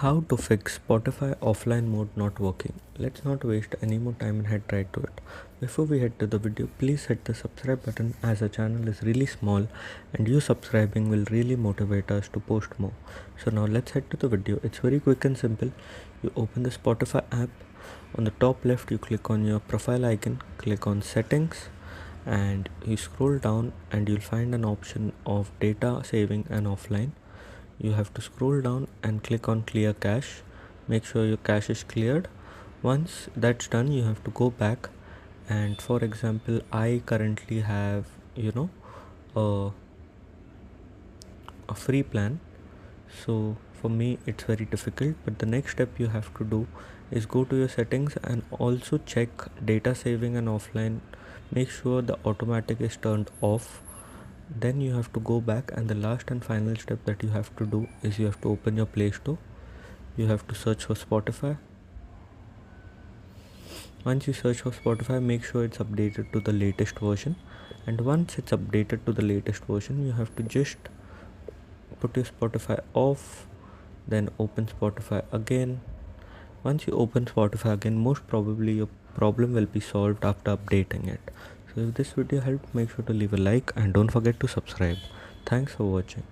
How to fix Spotify offline mode not working. Let's not waste any more time and head right to it. Before we head to the video, please hit the subscribe button as the channel is really small and you subscribing will really motivate us to post more. So now let's head to the video. It's very quick and simple. You open the Spotify app. On the top left you click on your profile icon, click on settings and you scroll down and you'll find an option of data saving and offline. You have to scroll down and click on clear cache. Make sure your cache is cleared. Once that's done, you have to go back, and for example I currently have a, a free plan, so for me it's very difficult, but the next step you have to do is go to your settings and also check data saving and offline. Make sure the automatic is turned off. Then you have to go back, and the last and final step that you have to do is you have to open your Play Store. You have to search for Spotify. Once you search for Spotify, make sure it's updated to the latest version, and once it's updated to the latest version, you have to just put your Spotify off, then open Spotify again. Once you open Spotify again, most probably your problem will be solved after updating it. So if this video helped, make sure to leave a like and don't forget to subscribe. Thanks for watching.